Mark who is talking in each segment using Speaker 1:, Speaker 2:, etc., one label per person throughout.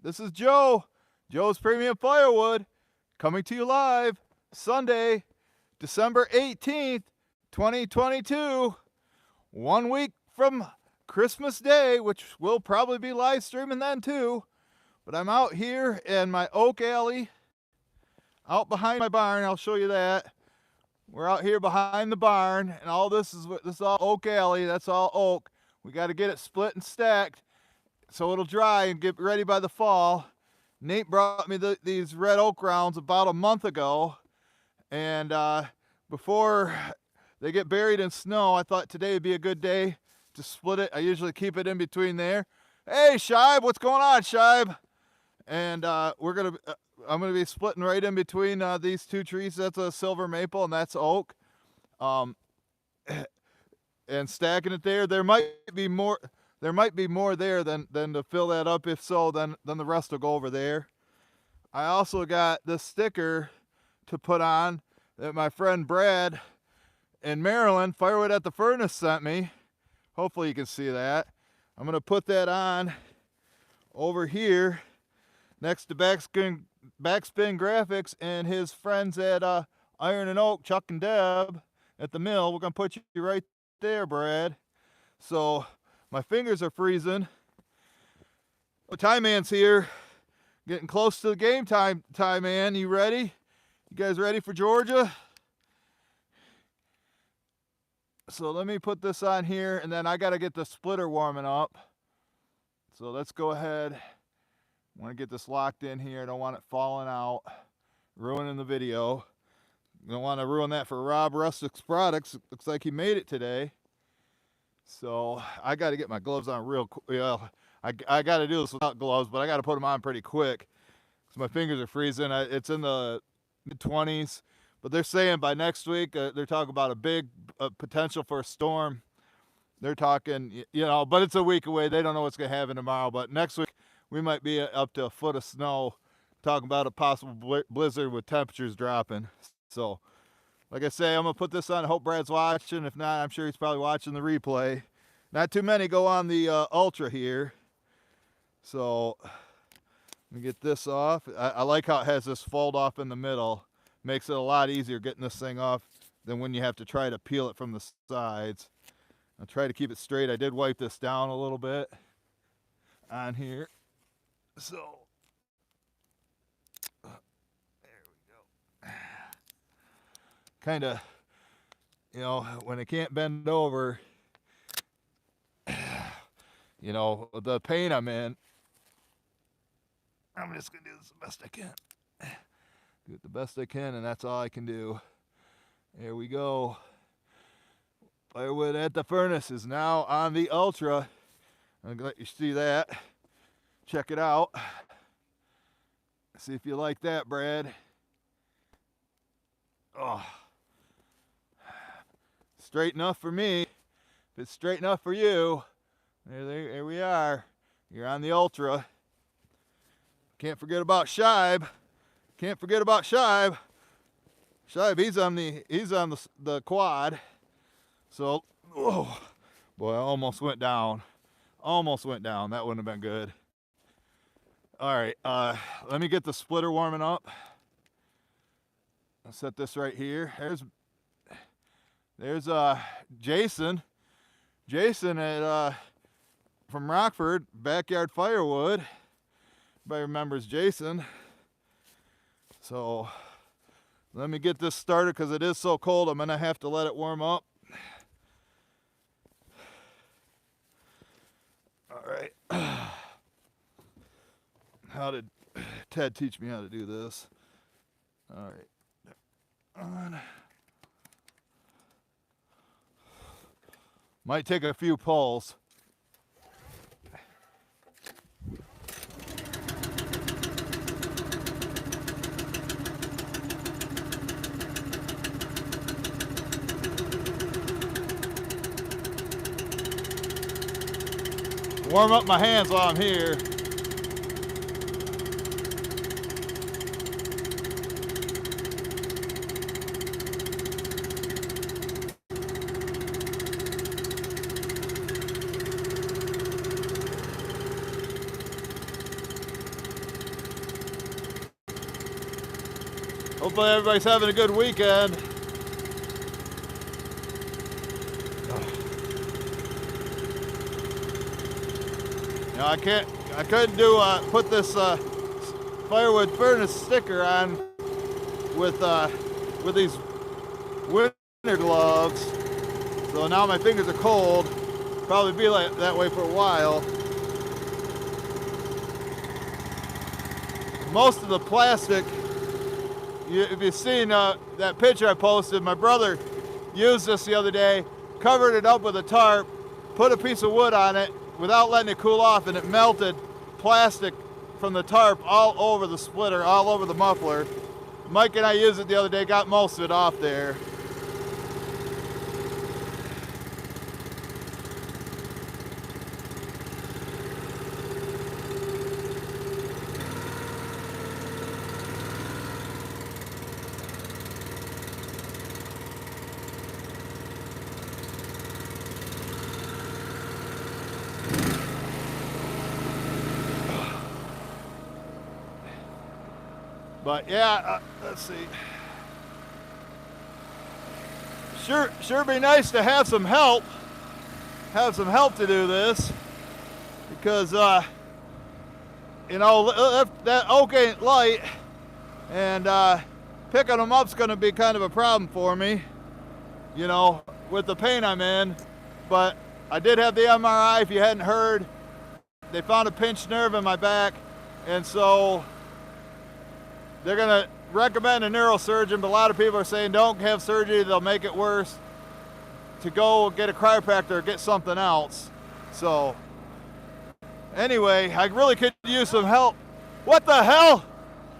Speaker 1: This is Joe, Joe's Premium Firewood, coming to you live Sunday, December 18th, 2022. 1 week from Christmas Day, which we'll probably be live streaming then too. But I'm out here in my oak alley, out behind my barn. I'll show you that. We're out here behind the barn, and all this is all oak alley. That's all oak. We got to get it split and stacked so it'll dry and get ready by the fall. Nate brought me these red oak rounds about a month ago, and before they get buried in snow, I thought today would be a good day to split it. I usually keep it in between there. Hey, Shibe, what's going on, Shibe? And I'm gonna be splitting right in between these two trees. That's a silver maple and that's oak, and stacking it there. There might be more there than to fill that up. If so, then the rest will go over there. I also got this sticker to put on that my friend Brad in Maryland, Firewood at the Furnace, sent me. Hopefully you can see that. I'm gonna put that on over here next to Backspin Graphics and his friends at Iron and Oak, Chuck and Deb at the mill. We're gonna put you right there, Brad. So my fingers are freezing. The Tie Man's here. Getting close to the game time, Tie Man. You ready? You guys ready for Georgia? So let me put this on here, and then I got to get the splitter warming up. So let's go ahead. I want to get this locked in here. I don't want it falling out, ruining the video. I don't want to ruin that for Rob Rustic's Products. It looks like he made it today. So I got to get my gloves on real quick. Well, I got to do this without gloves, but I got to put them on pretty quick because my fingers are freezing. It's in the mid-20s, but they're saying by next week, they're talking about a big potential for a storm. They're talking, but it's a week away. They don't know what's going to happen tomorrow, but next week we might be up to a foot of snow, talking about a possible blizzard with temperatures dropping. So, like I say, I'm going to put this on. I hope Brad's watching. If not, I'm sure he's probably watching the replay. Not too many go on the Ultra here. So, let me get this off. I like how it has this fold off in the middle. Makes it a lot easier getting this thing off than when you have to try to peel it from the sides. I'll try to keep it straight. I did wipe this down a little bit on here. So, there we go. Kind of, when it can't bend over, the pain I'm in, I'm just going to do this the best I can. Do it the best I can, and that's all I can do. There we go. Firewood at the Furnace is now on the Ultra. I'm going to let you see that. Check it out. See if you like that, Brad. Oh. Straight enough for me. If it's straight enough for you, there we are. You're on the Ultra. Can't forget about Shibe. Can't forget about Shibe. Shibe, he's on the quad. So, oh boy, I almost went down. Almost went down. That wouldn't have been good. All right, let me get the splitter warming up. I'll set this right here. There's Jason. Jason at from Rockford, Backyard Firewood. Everybody remembers Jason. So let me get this started because it is so cold. I'm gonna have to let it warm up. All right. How did Ted teach me how to do this? All right. On. Might take a few pulls. Warm up my hands while I'm here. Hopefully everybody's having a good weekend. You know, I couldn't do put this Firewood furnace sticker on with these winter gloves. So now my fingers are cold. Probably be like that way for a while. Most of the plastic, if you've seen that picture I posted, my brother used this the other day, covered it up with a tarp, put a piece of wood on it without letting it cool off, and it melted plastic from the tarp all over the splitter, all over the muffler. Mike and I used it the other day, got most of it off there. But yeah, let's see. Sure be nice to have some help. Have some help to do this, because you know, that oak ain't light, and picking them up's going to be kind of a problem for me. You know, with the pain I'm in. But I did have the MRI. If you hadn't heard, they found a pinched nerve in my back, and so they're going to recommend a neurosurgeon, but a lot of people are saying don't have surgery, they'll make it worse, to go get a chiropractor or get something else. So anyway, I really could use some help. What the hell?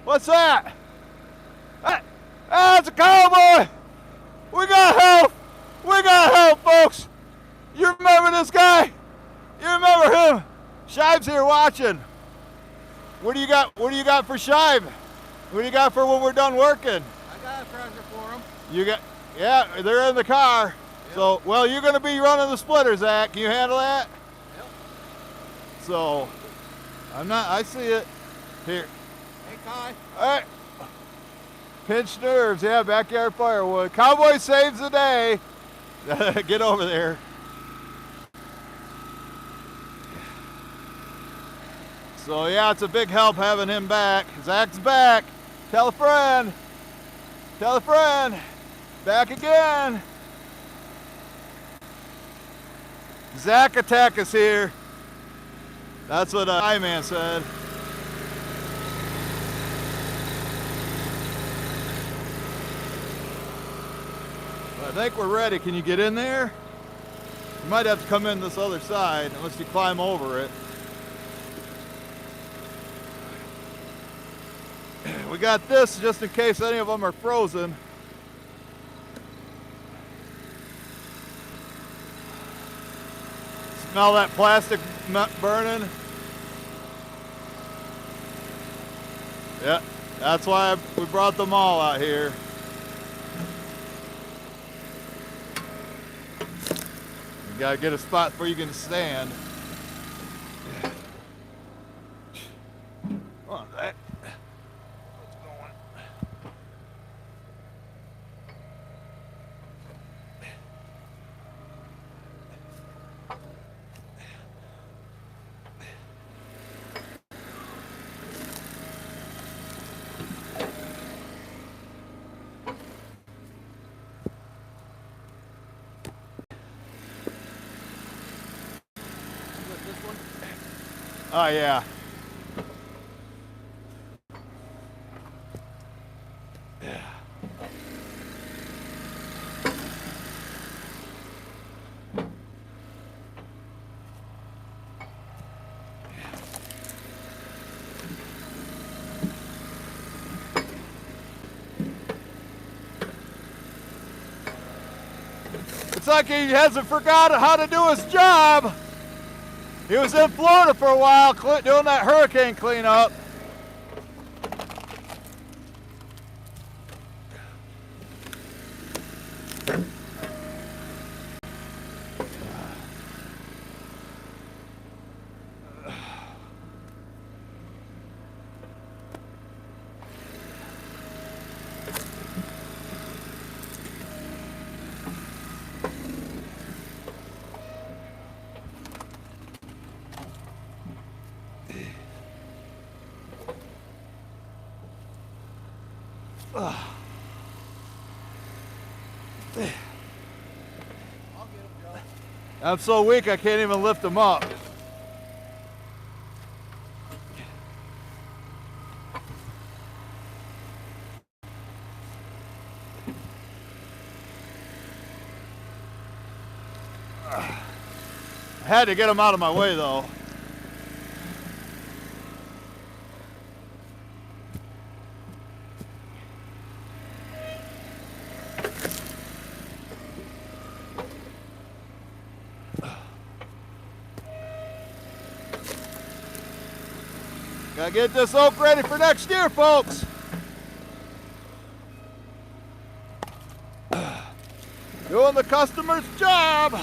Speaker 1: What's that? It's a cowboy! We got help! We got help, folks! You remember this guy? You remember him? Shive's here watching. What do you got? What do you got for Shive? What do you got for when we're done working?
Speaker 2: I got a pressure for them.
Speaker 1: You got, yeah, they're in the car. Yep. So, well, you're going to be running the splitter, Zach. Can you handle that?
Speaker 2: Yep.
Speaker 1: So, I see it. Here.
Speaker 2: Hey, Kai.
Speaker 1: All right. Pinched nerves, yeah, backyard firewood. Cowboy saves the day. Get over there. So, yeah, it's a big help having him back. Zach's back. Tell a friend. Tell a friend. Back again. Zach Attack is here. That's what I-Man said. I think we're ready. Can you get in there? You might have to come in this other side unless you climb over it. We got this just in case any of them are frozen. Smell that plastic burning? Yeah, that's why we brought them all out here. You gotta get a spot where you can stand. Oh, that. Oh yeah. Yeah. It's like he hasn't forgotten how to do his job. He was in Florida for a while doing that hurricane cleanup.
Speaker 2: I'll get him, Joe.
Speaker 1: I'm so weak I can't even lift them up. I had to get them out of my way though. Gotta get this oak ready for next year, folks. Doing the customer's job.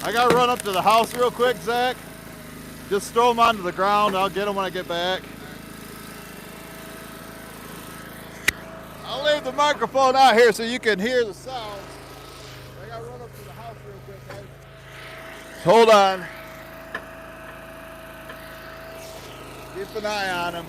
Speaker 1: I gotta run up to the house real quick, Zach. Just throw them onto the ground. I'll get them when I get back. I'll leave the microphone out here so you can hear the sounds. I gotta run up to the house real quick, guys. Hold on. Keep an eye on them.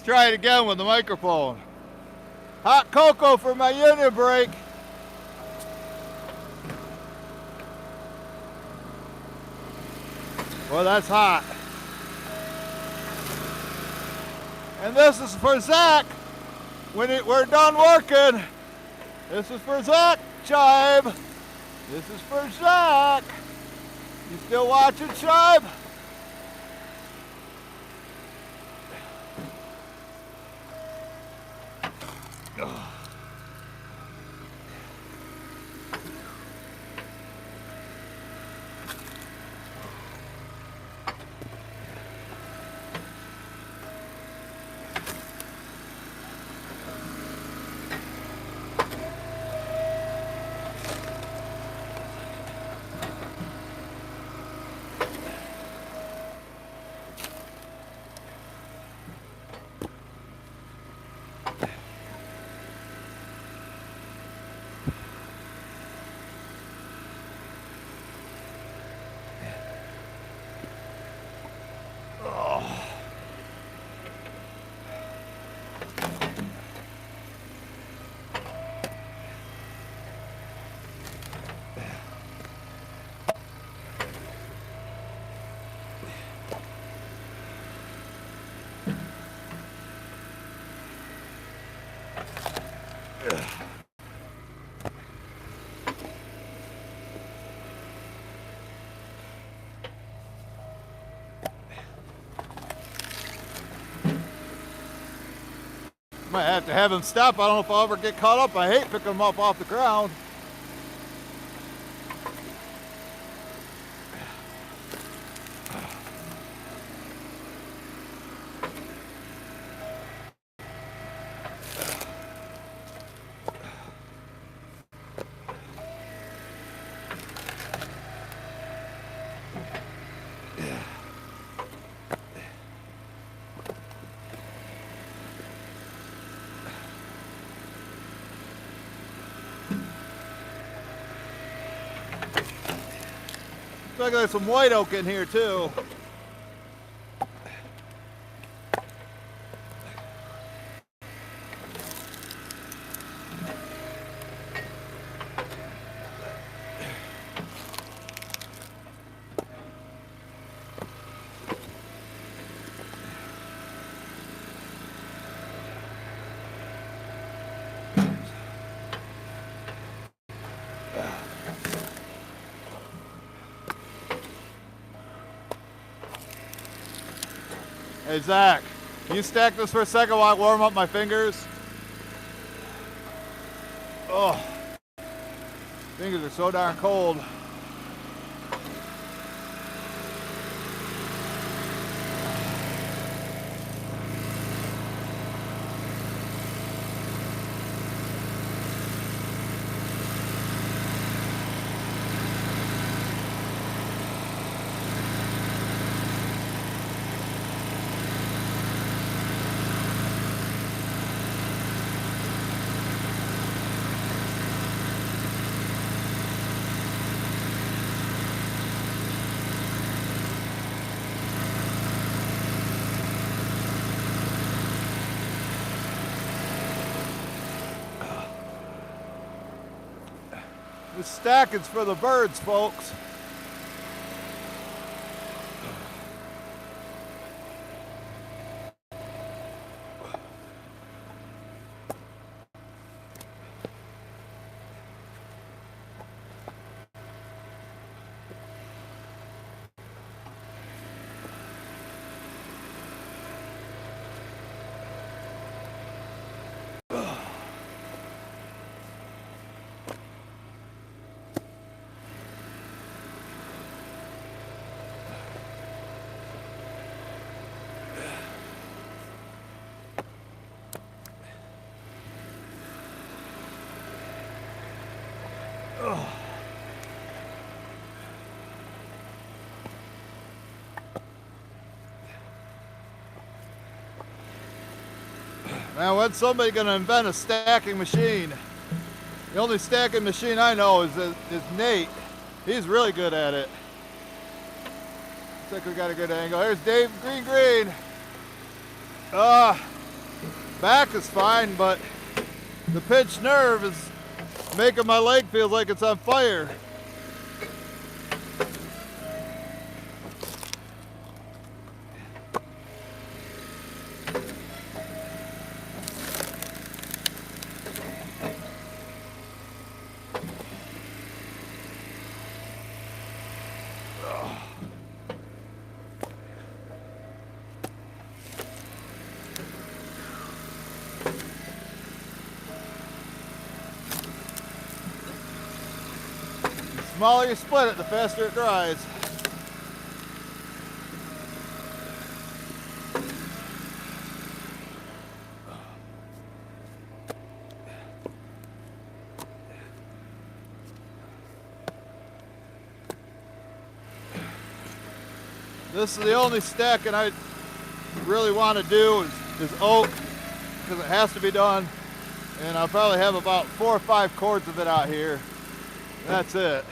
Speaker 1: try it again with the microphone. Hot cocoa for my union break. Well, that's hot. And this is for Zach. When we're done working, this is for Zach, Chibe. This is for Zach. You still watching, Chibe? Might have to have him stop. I don't know if I'll ever get caught up. I hate picking him up off the ground. Looks like there's some white oak in here too. Hey Zach, can you stack this for a second while I warm up my fingers? Oh, fingers are so darn cold. This stacking's for the birds, folks. Man, when's somebody gonna invent a stacking machine? The only stacking machine I know is Nate. He's really good at it. Looks like we got a good angle. Here's Dave Green. Back is fine, but the pinched nerve is making my leg feel like it's on fire. The smaller you split it, the faster it dries. This is the only stacking I really want to do is oak, because it has to be done. And I'll probably have about 4 or 5 cords of it out here. That's it.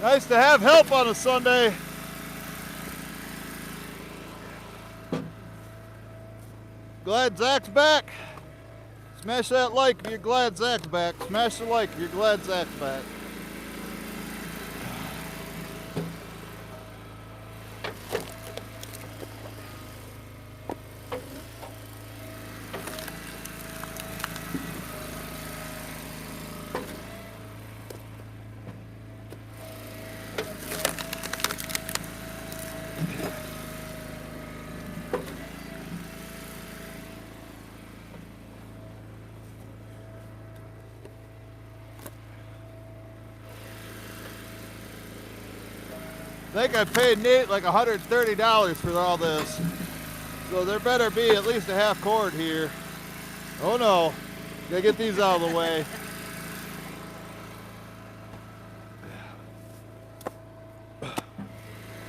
Speaker 1: Nice to have help on a Sunday. Glad Zach's back. Smash that like if you're glad Zach's back. Smash the like if you're glad Zach's back. I think I paid Nate like $130 for all this. So there better be at least a half cord here. Oh no, gotta get these out of the way.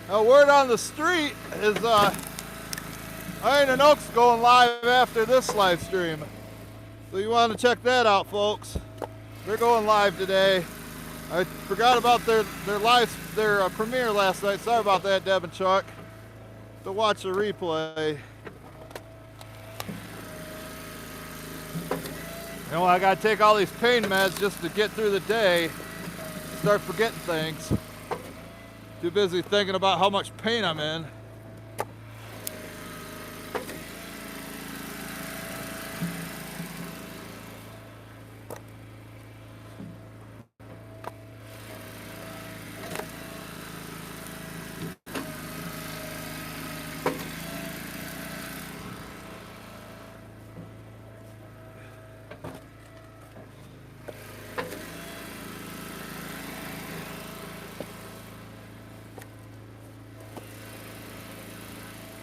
Speaker 1: Now word on the street is Iron and Oak's going live after this live stream. So you want to check that out, folks. They're going live today. I forgot about their premiere last night. Sorry about that, Deb and Chuck. To watch the replay. You know, I gotta take all these pain meds just to get through the day. Start forgetting things. Too busy thinking about how much pain I'm in.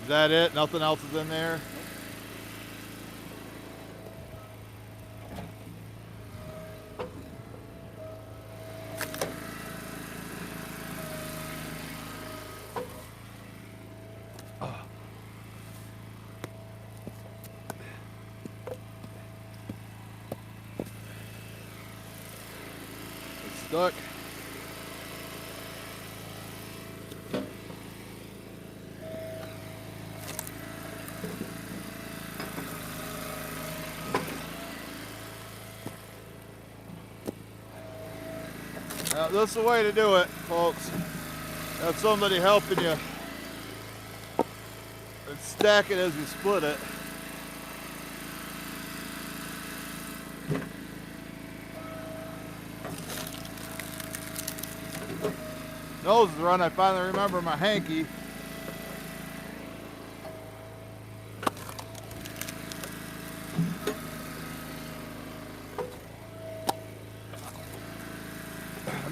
Speaker 1: Is that it? Nothing else is in there? It's stuck. Now, this is the way to do it, folks. Have somebody helping you and stack it as you split it. Nose is run. I finally remember my hanky.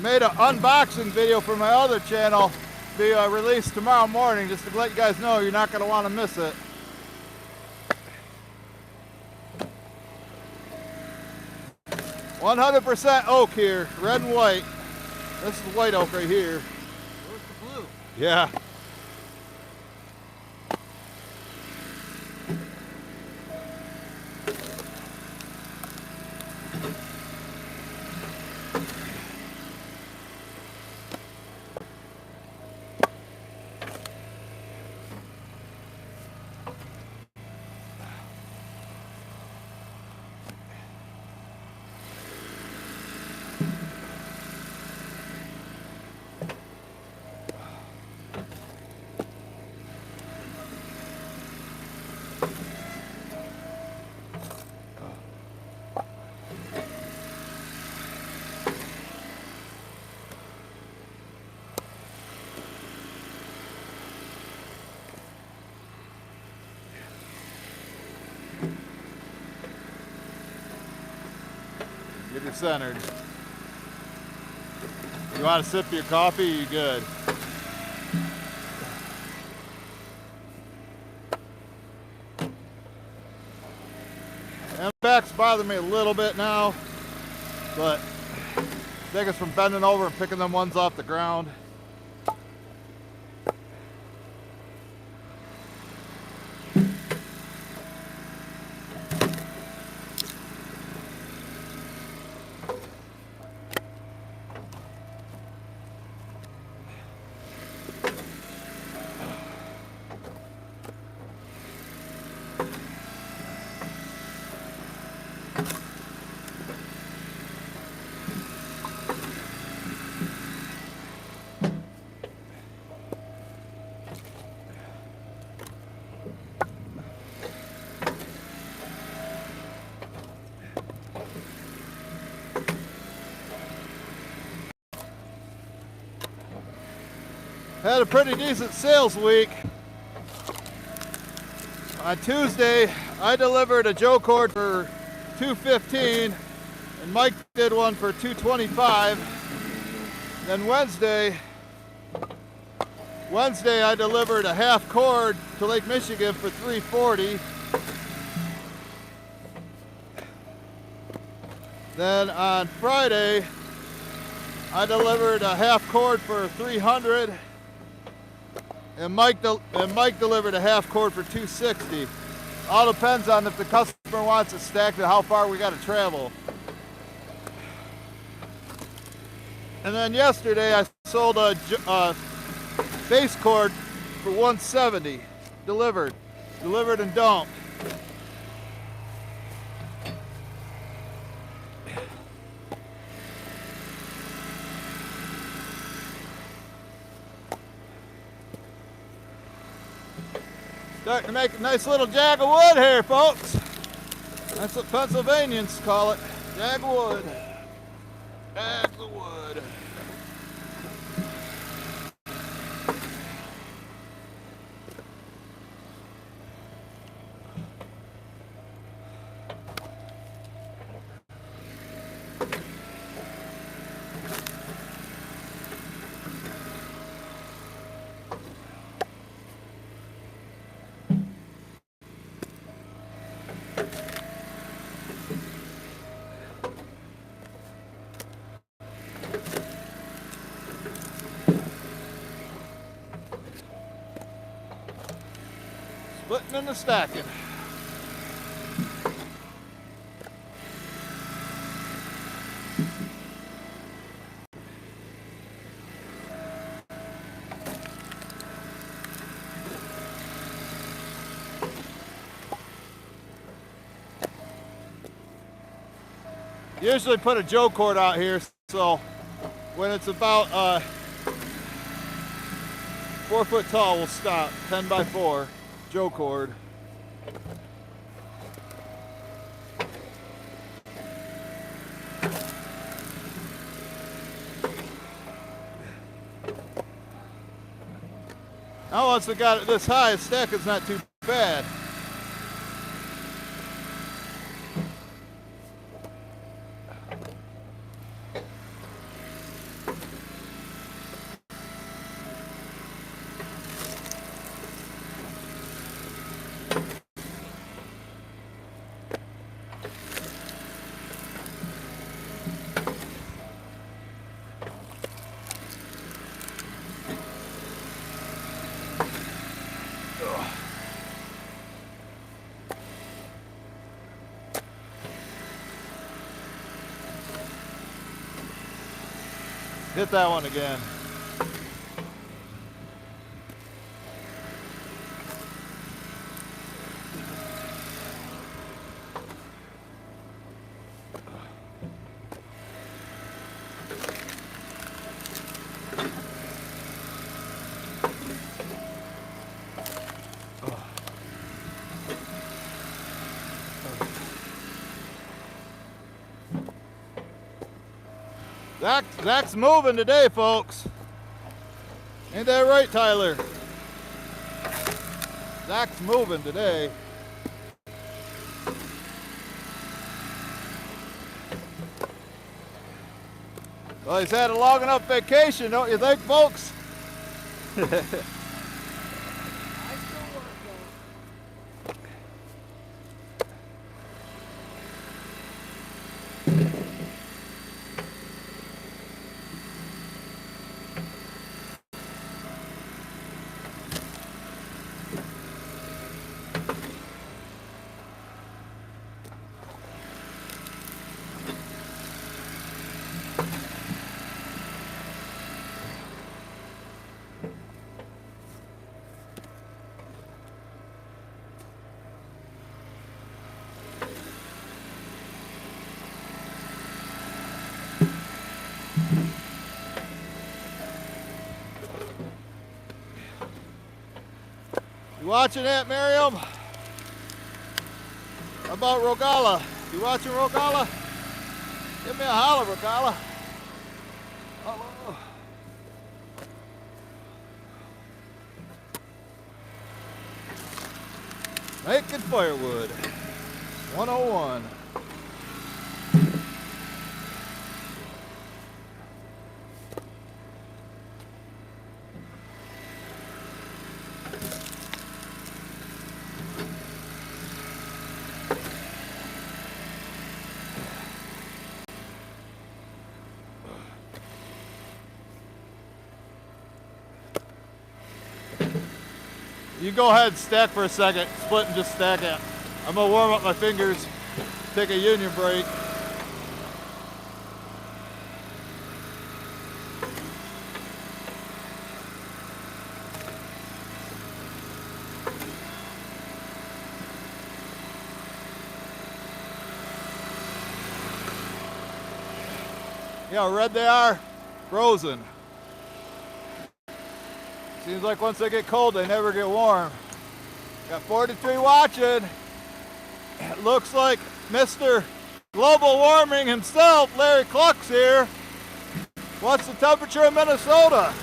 Speaker 1: made an unboxing video for my other channel, be released tomorrow morning, just to let you guys know you're not going to want to miss it. "100% oak here, red and white." This is white oak right here.
Speaker 2: Where's the blue?
Speaker 1: Yeah. Get it centered. You want to sip your coffee? You good? And back's bothering me a little bit now, but I think it's from bending over and picking them ones off the ground. Had a pretty decent sales week. On Tuesday, I delivered a Joe cord for $215, and Mike did one for $225. Then Wednesday, I delivered a half cord to Lake Michigan for $340. Then on Friday, I delivered a half cord for $300. And Mike delivered a half cord for $260. All depends on if the customer wants it stacked and how far we got to travel. And then yesterday I sold a base cord for $170. Delivered and dumped. Starting to make a nice little jag of wood here, folks. That's what Pennsylvanians call it. Jag of wood. Jags of wood. Splitting and the stacking. Usually put a Joe cord out here, so when it's about 4 foot tall, we'll stop. 10 by 4 Joe cord. Now once we got it this high, the stack is not too bad. Hit that one again. Zach's moving today, folks. Ain't that right, Tyler? Zach's moving today. Well, he's had a long enough vacation, don't you think, folks?
Speaker 2: I still work though.
Speaker 1: You watching that, Miriam? How about Rogala? You watching Rogala? Give me a holler, Rogala. Hello. Making firewood. 101. You go ahead and stack for a second. Split and just stack it. I'm gonna warm up my fingers, take a union break. You know how red they are? Frozen. Seems like once they get cold, they never get warm. Got 43 watching. It looks like Mr. Global Warming himself, Larry Cluck's here. What's the temperature in Minnesota?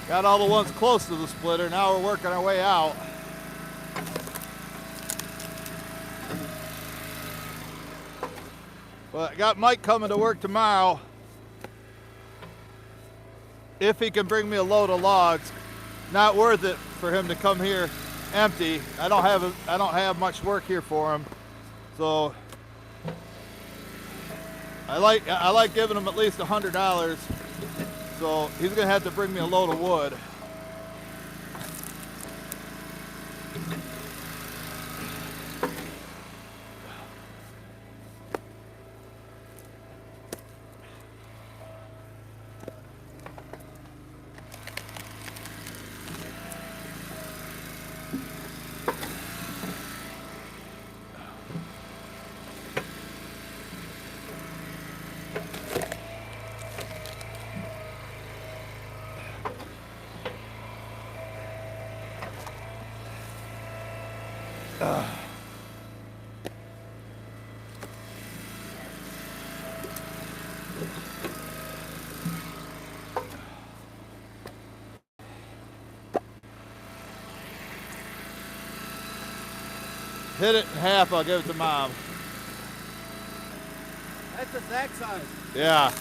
Speaker 1: Got all the ones close to the splitter. Now we're working our way out. But I got Mike coming to work tomorrow. If he can bring me a load of logs, not worth it for him to come here empty. I don't have much work here for him, so I like giving him at least $100. So he's gonna have to bring me a load of wood. hit it in half, I'll give it to Mom.
Speaker 3: That's the Zach size.
Speaker 1: Yeah.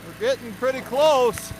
Speaker 1: We're getting pretty close.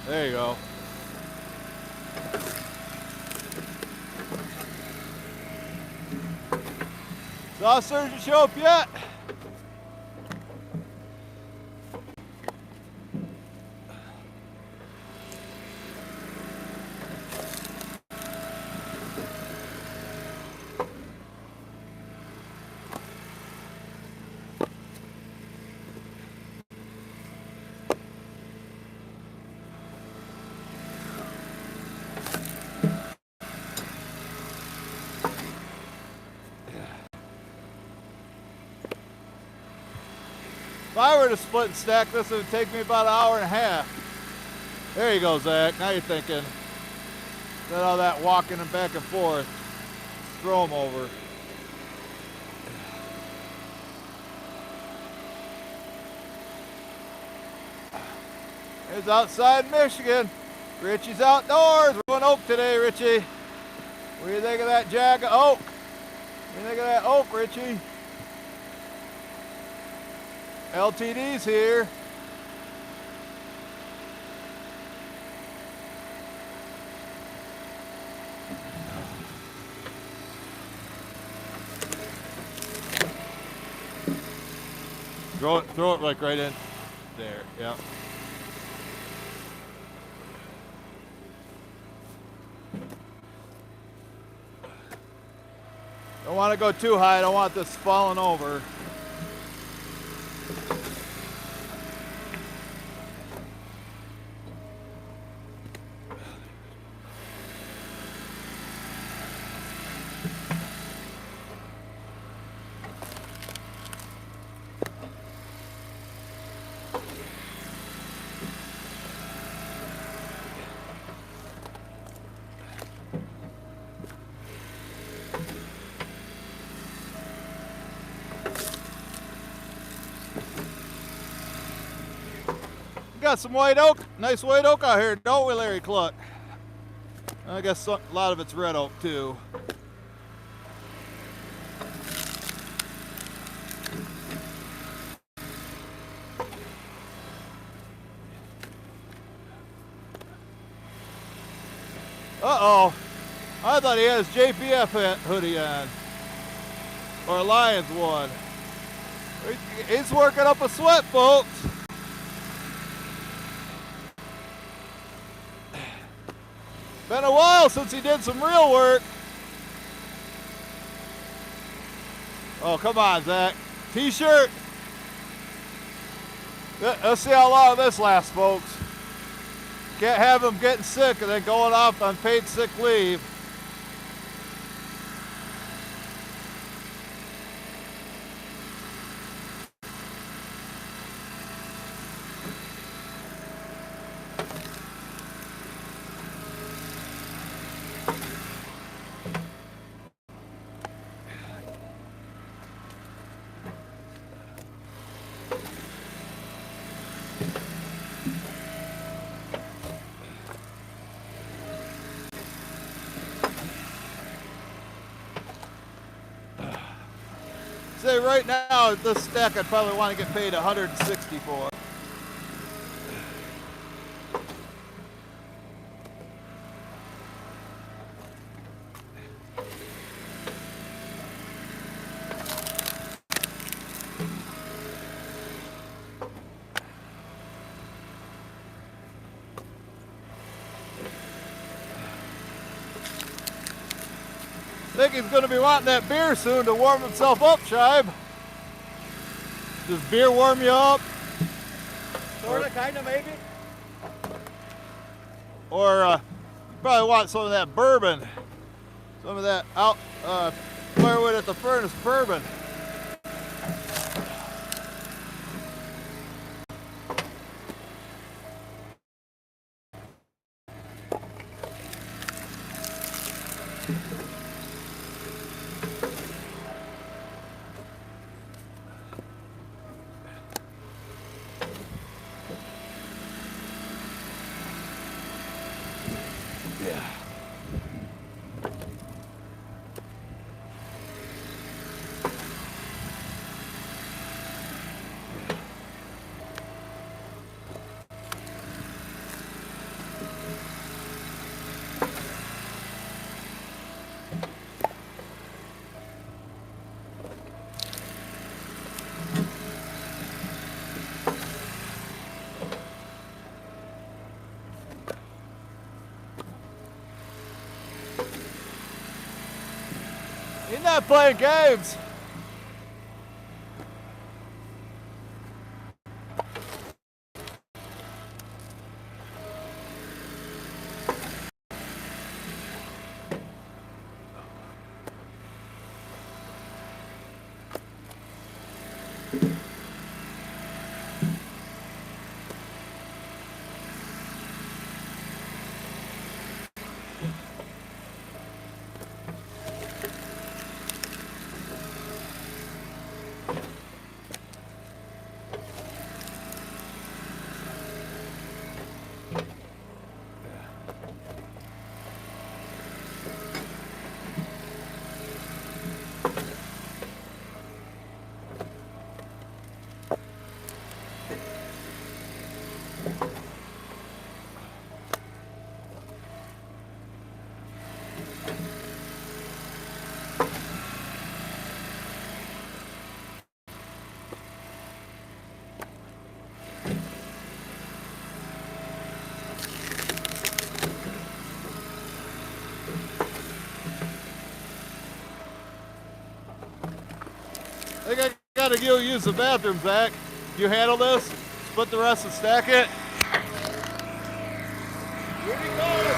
Speaker 1: There you go. Saw surgeon show up yet? If I were to split and stack this, it would take me about an hour and a half. There you go, Zach. Now you're thinking. Instead of all that walking and back and forth, just throw them over. It's outside Michigan. Richie's outdoors. We're going oak today, Richie. What do you think of that jag of oak? What do you think of that oak, Richie? LTD's here. Throw it like right in there. Yeah. Don't want to go too high. I don't want this falling over. Got some white oak, nice white oak out here, don't we, Larry Cluck? I guess a lot of it's red oak too. Uh-oh, I thought he had his JPF hoodie on, or a Lions one. He's working up a sweat, folks. Been a while since he did some real work. Oh, come on, Zach. T-shirt. Let's see how long this lasts, folks. Can't have him getting sick and then going off on paid sick leave. say right now, this stack I'd probably want to get paid $160 for. I think he's going to be wanting that beer soon to warm himself up, Shibe. Does beer warm you up?
Speaker 3: Sorta, kinda, maybe.
Speaker 1: Or you probably want some of that bourbon. Some of that Firewood at the furnace bourbon. Yeah. He's not playing games. I think I gotta go use the bathroom, Zach. You handle this? Split the rest and stack it? Here he goes.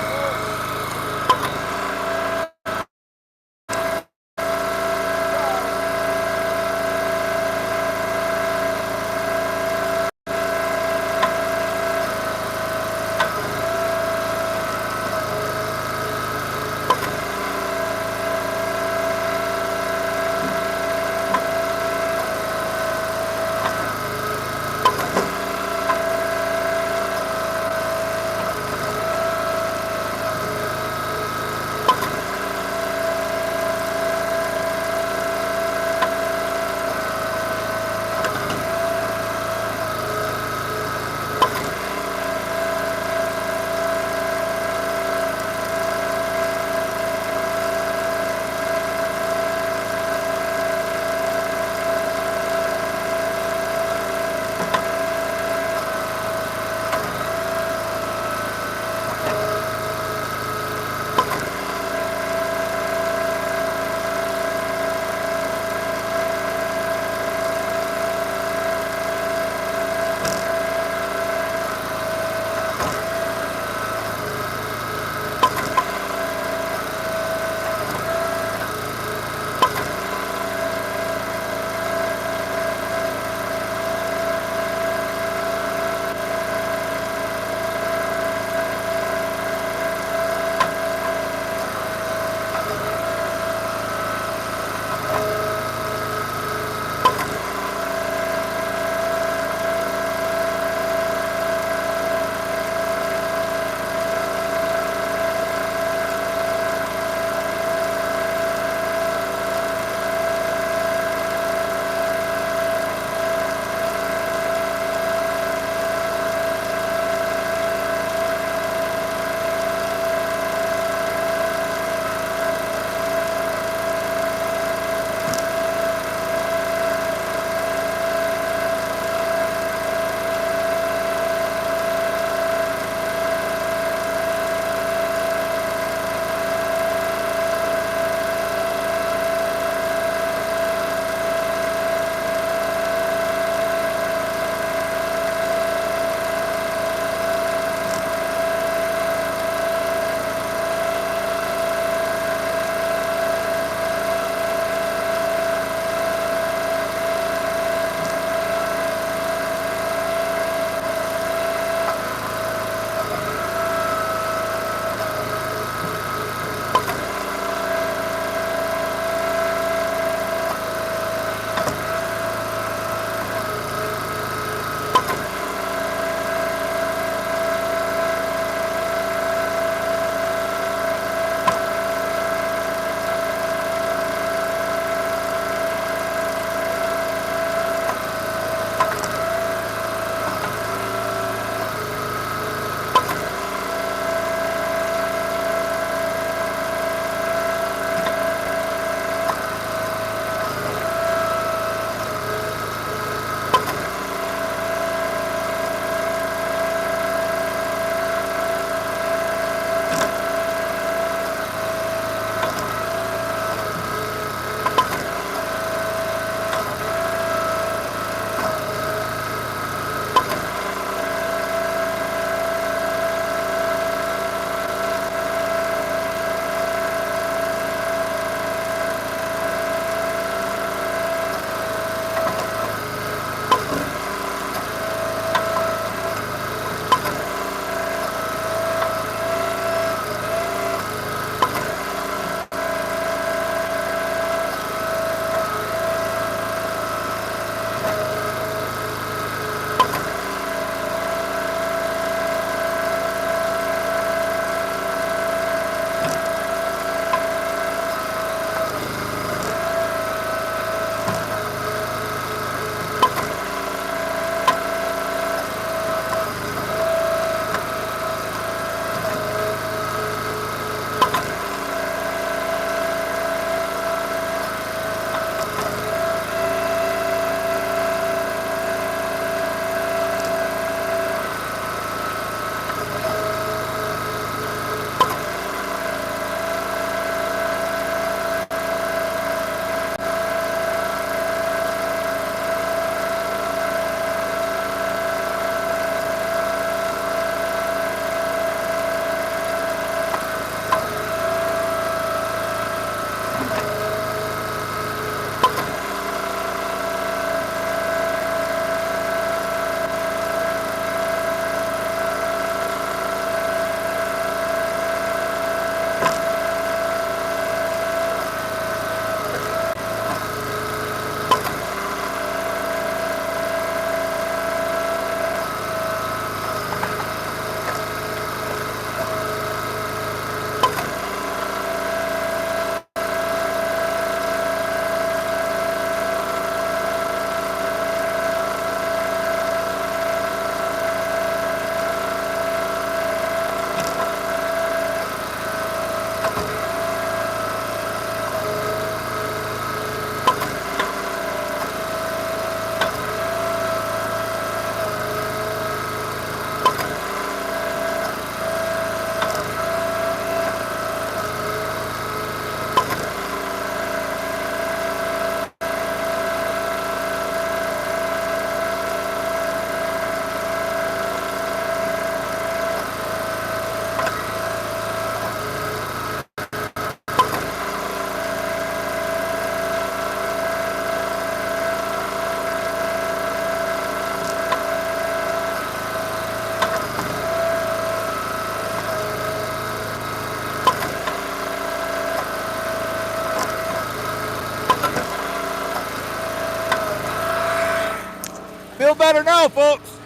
Speaker 1: Feel better now, folks.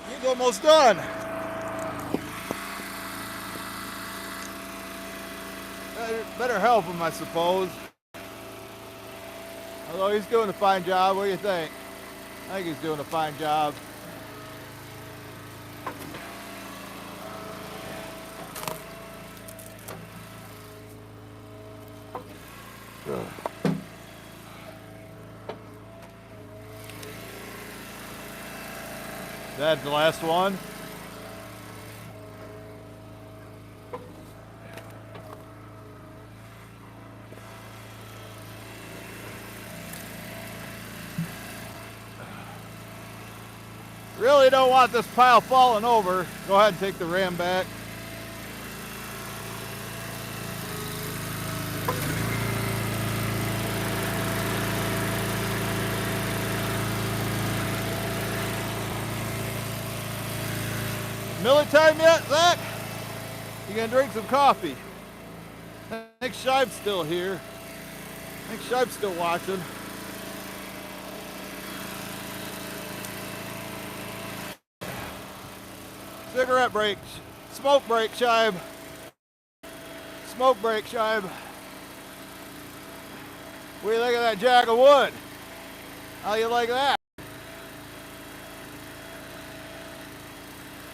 Speaker 1: He's almost done. Better help him, I suppose. Although he's doing a fine job. What do you think? I think he's doing a fine job. That's the last one. Really don't want this pile falling over. Go ahead and take the ram back. Miller time yet, Zach? You gonna drink some coffee? I think Shive's still here. I think Shive's still watching. Cigarette break, smoke break, Shive. Smoke break, Shive. What do you think of that jack of wood? How you like that?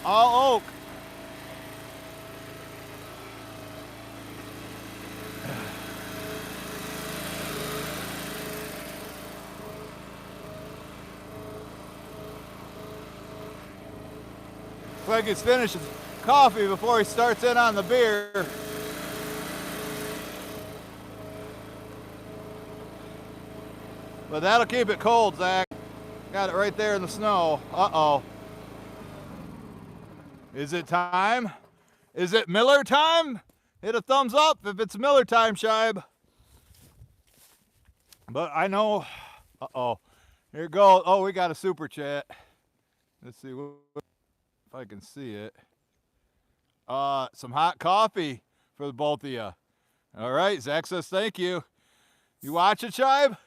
Speaker 1: All oak. Looks like he's finished his coffee before he starts in on the beer. But that'll keep it cold, Zach. Got it right there in the snow. Uh-oh. Is it time? Is it Miller time? Hit a thumbs up if it's Miller time, Shibe. But I know, uh-oh. Here it goes. Oh, we got a super chat. Let's see if I can see it. Some hot coffee for the both of you. All right, Zach says thank you. You watch it, Shibe?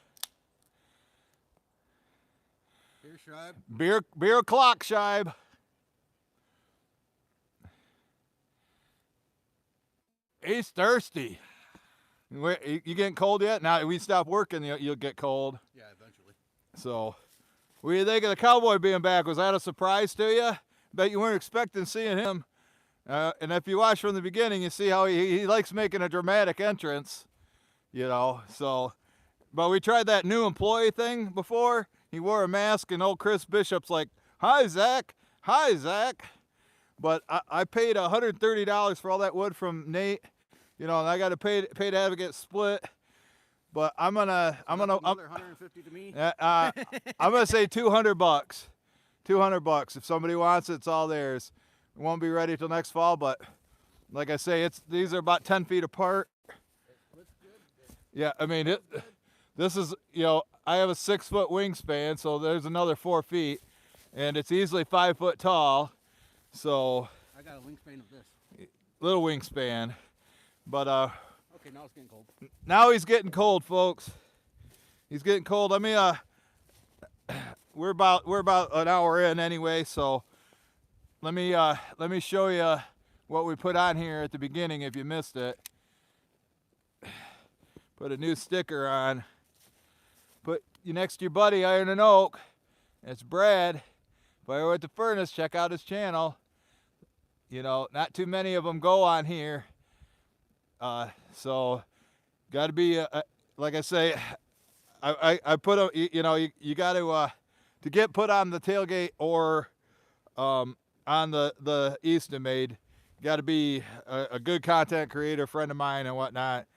Speaker 3: Beer, Shibe.
Speaker 1: Beer o'clock, Shibe. He's thirsty. You getting cold yet? Now we stop working, you'll get cold.
Speaker 3: Yeah, eventually.
Speaker 1: So, what do you think of the cowboy being back? Was that a surprise to you? Bet you weren't expecting seeing him. And if you watch from the beginning, you see how he likes making a dramatic entrance. You know, so. But we tried that new employee thing before. He wore a mask, and old Chris Bishop's like, "Hi, Zach. Hi, Zach." But I paid $130 for all that wood from Nate, you know, and I got to pay to have it get split. But I'm gonna
Speaker 3: Another 150 to me.
Speaker 1: I'm gonna say $200. $200. If somebody wants it, it's all theirs. It won't be ready till next fall, but like I say, these are about 10 feet apart. Yeah, I mean this is, you know, I have a 6-foot wingspan, so there's another 4 feet, and it's easily 5 foot tall. So
Speaker 3: I got a wingspan of this.
Speaker 1: Little wingspan, but
Speaker 3: okay, now it's getting cold.
Speaker 1: Now he's getting cold, folks. He's getting cold. I mean, we're about an hour in anyway, so let me show you what we put on here at the beginning if you missed it. Put a new sticker on. Put you next to your buddy Iron and Oak. It's Brad. Firewood at the Furnace. Check out his channel. You know, not too many of them go on here. So, got to be, like I say, I put a, you know, you got to get put on the tailgate or on the Eastonmade, got to be a good content creator, friend of mine and whatnot.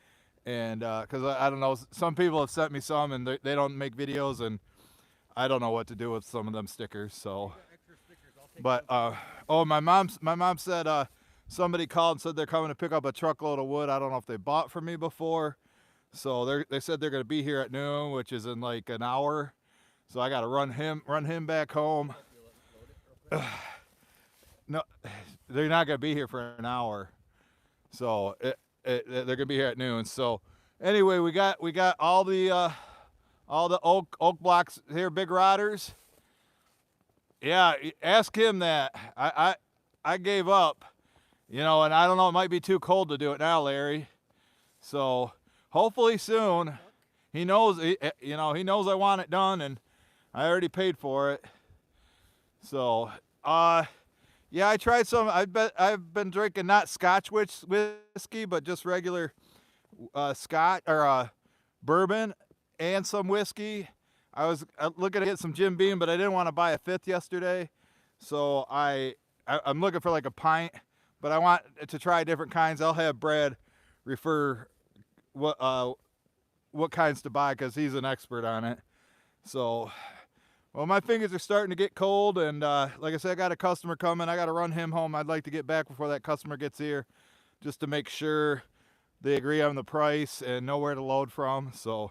Speaker 1: And because I don't know, some people have sent me some and they don't make videos, and I don't know what to do with some of them stickers. So. But oh, my mom said somebody called and said they're coming to pick up a truckload of wood. I don't know if they bought from me before, so they said they're going to be here at noon, which is in like an hour. So I got to run him back home. No, they're not going to be here for an hour. So they're going to be here at noon. So anyway, we got all the all the oak blocks here, big rotters. Yeah, ask him that. I gave up, you know, and I don't know, it might be too cold to do it now, Larry. So hopefully soon. He knows, you know, he knows I want it done, and I already paid for it. So, yeah, I tried some. I've been drinking not Scotch whiskey, but just regular Scotch or bourbon and some whiskey. I was looking to get some Jim Beam, but I didn't want to buy a fifth yesterday, so I'm looking for like a pint. But I want to try different kinds. I'll have Brad refer what kinds to buy because he's an expert on it. So, well, my fingers are starting to get cold, and like I said, I got a customer coming. I got to run him home. I'd like to get back before that customer gets here, just to make sure they agree on the price and know where to load from. So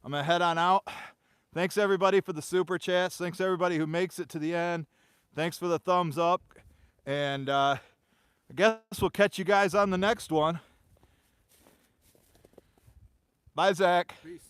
Speaker 1: I'm gonna head on out. Thanks everybody for the super chats. Thanks everybody who makes it to the end. Thanks for the thumbs up, and I guess we'll catch you guys on the next one. Bye, Zach.
Speaker 3: Peace.